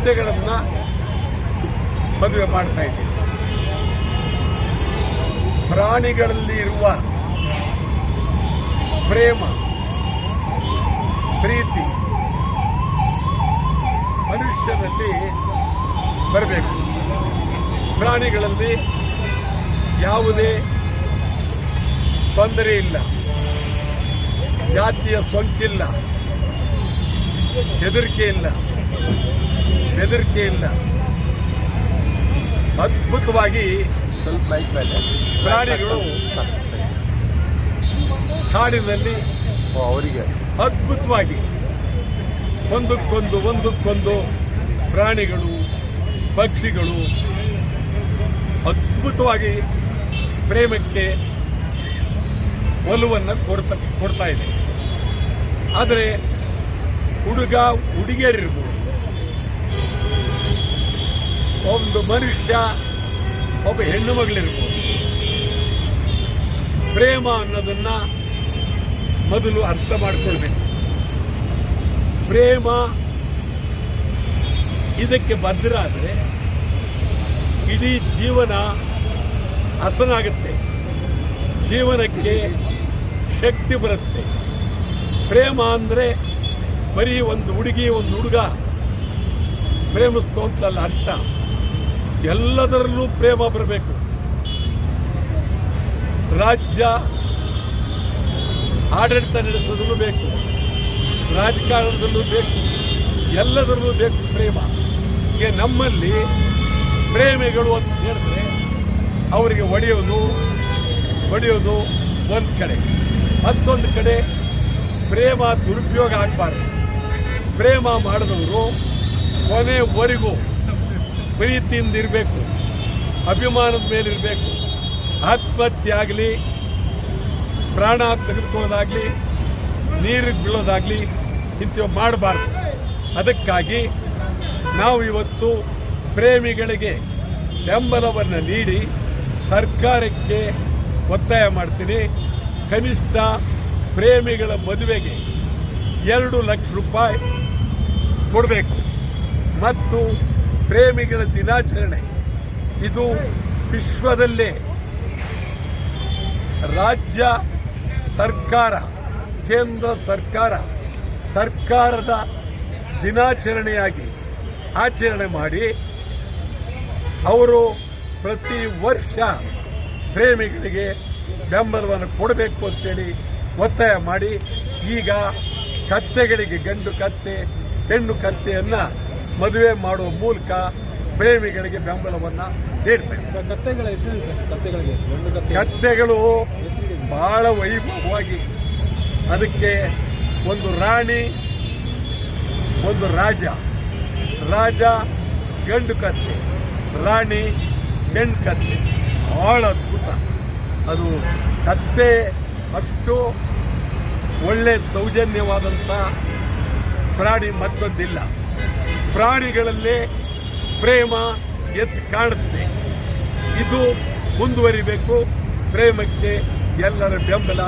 ಕತ್ತೆಗಳನ್ನು ಮದುವೆ ಮಾಡ್ತಾ ಇದ್ದೀವಿ. ಪ್ರಾಣಿಗಳಲ್ಲಿ ಇರುವ ಪ್ರೇಮ, ಪ್ರೀತಿ ಮನುಷ್ಯನಲ್ಲಿ ಬರಬೇಕು. ಪ್ರಾಣಿಗಳಲ್ಲಿ ಯಾವುದೇ ತೊಂದರೆ ಇಲ್ಲ, ಜಾತಿಯ ಸೋಂಕಿಲ್ಲ, ಹೆದರಿಕೆ ಇಲ್ಲ. ಅದ್ಭುತವಾಗಿ ಪ್ರಾಣಿಗಳು ಕಾಡಿನಲ್ಲಿ ಅವರಿಗೆ ಅದ್ಭುತವಾಗಿ ಒಂದಕ್ಕೊಂದು ಪ್ರಾಣಿಗಳು, ಪಕ್ಷಿಗಳು ಅದ್ಭುತವಾಗಿ ಪ್ರೇಮಕ್ಕೆ ಒಲವನ್ನು ಕೊಡ್ತಾ ಇದೆ. ಆದರೆ ಹುಡುಗಿಯರಿರ್ಬೋದು, ಒಂದು ಮನುಷ್ಯ, ಒಬ್ಬ ಹೆಣ್ಣು ಮಗಳಿರ್ಬೋದು, ಪ್ರೇಮ ಅನ್ನೋದನ್ನ ಮೊದಲು ಅರ್ಥ ಮಾಡ್ಕೊಳ್ಬೇಕು. ಪ್ರೇಮ ಇದಕ್ಕೆ ಬದ್ಧರಾದರೆ ಇಡೀ ಜೀವನ ಹಸನಾಗುತ್ತೆ, ಜೀವನಕ್ಕೆ ಶಕ್ತಿ ಬರುತ್ತೆ. ಪ್ರೇಮ ಅಂದರೆ ಬರೀ ಒಂದು ಹುಡುಗಿ ಒಂದು ಹುಡುಗ ಪ್ರೇಮಿಸ್ತು ಅಂತಲ್ಲ ಅರ್ಥ. ಎಲ್ಲದರಲ್ಲೂ ಪ್ರೇಮ ಬರಬೇಕು. ರಾಜ್ಯ ಆಡಳಿತ ನಡೆಸೋದಲ್ಲೂ ಬೇಕು, ರಾಜಕಾರಣದಲ್ಲೂ ಬೇಕು, ಎಲ್ಲದರಲ್ಲೂ ಬೇಕು ಪ್ರೇಮ. ಈಗ ನಮ್ಮಲ್ಲಿ ಪ್ರೇಮಿಗಳು ಅಂತ ಹೇಳಿದ್ರೆ ಅವರಿಗೆ ಹೊಡೆಯೋದು ಒಂದು ಕಡೆ, ಮತ್ತೊಂದು ಕಡೆ ಪ್ರೇಮ ದುರುಪಯೋಗ ಆಗಬಾರ್ದು. ಪ್ರೇಮ ಮಾಡಿದವರು ಕೊನೆವರೆಗೂ ಪ್ರೀತಿಯಿಂದ ಇರಬೇಕು, ಅಭಿಮಾನದ ಮೇಲಿರಬೇಕು. ಆತ್ಮಹತ್ಯೆ ಆಗಲಿ, ಪ್ರಾಣ ತೆಗೆದುಕೊಳ್ಳೋದಾಗಲಿ, ನೀರಿಗೆ ಬೀಳೋದಾಗಲಿ ಇಂಥವು ಮಾಡಬಾರ್ದು. ಅದಕ್ಕಾಗಿ ನಾವು ಇವತ್ತು ಪ್ರೇಮಿಗಳಿಗೆ ಬೆಂಬಲವನ್ನು ನೀಡಿ ಸರ್ಕಾರಕ್ಕೆ ಒತ್ತಾಯ ಮಾಡ್ತೀನಿ. ಕನಿಷ್ಠ ಪ್ರೇಮಿಗಳ ಮದುವೆಗೆ 2 ಲಕ್ಷ ರೂಪಾಯಿ ಕೊಡಬೇಕು. ಮತ್ತು ಪ್ರೇಮಿಗಳ ದಿನಾಚರಣೆ ಇದು ವಿಶ್ವದಲ್ಲೇ ರಾಜ್ಯ ಸರ್ಕಾರ, ಕೇಂದ್ರ ಸರ್ಕಾರದ ದಿನಾಚರಣೆಯಾಗಿ ಆಚರಣೆ ಮಾಡಿ ಅವರು ಪ್ರತಿ ವರ್ಷ ಪ್ರೇಮಿಗಳಿಗೆ ಬೆಂಬಲವನ್ನು ಕೊಡಬೇಕು ಅಂತೇಳಿ ಒತ್ತಾಯ ಮಾಡಿ ಈಗ ಕತ್ತೆಗಳಿಗೆ ಗಂಡು ಕತ್ತೆ ಹೆಣ್ಣು ಕತ್ತೆಯನ್ನು ಮದುವೆ ಮಾಡುವ ಮೂಲಕ ಪ್ರೇಮಿಗಳಿಗೆ ಬೆಂಬಲವನ್ನು ನೀಡ್ತಾರೆ. ಕತ್ತೆಗಳ ಹೆಸರು ಕತ್ತೆಗಳಿಗೆ ಕತ್ತೆಗಳು ಬಹಳ ವೈಭವವಾಗಿ, ಅದಕ್ಕೆ ಒಂದು ರಾಣಿ, ಒಂದು ರಾಜ ಗಂಡು ಕತ್ತೆ, ರಾಣಿ ಹೆಣ್ಣು ಕತ್ತೆ. ಬಹಳ ಅದ್ಭುತ ಅದು. ಕತ್ತೆ ಅಷ್ಟು ಒಳ್ಳೆ ಸೌಜನ್ಯವಾದಂಥ ಪ್ರಾಣಿ ಮತ್ತೊಂದಿಲ್ಲ. ಪ್ರಾಣಿಗಳಲ್ಲೇ ಪ್ರೇಮ ಎದ್ದು ಕಾಣುತ್ತೆ. ಇದು ಮುಂದುವರಿಬೇಕು. ಪ್ರೇಮಕ್ಕೆ ಎಲ್ಲರ ಬೆಂಬಲ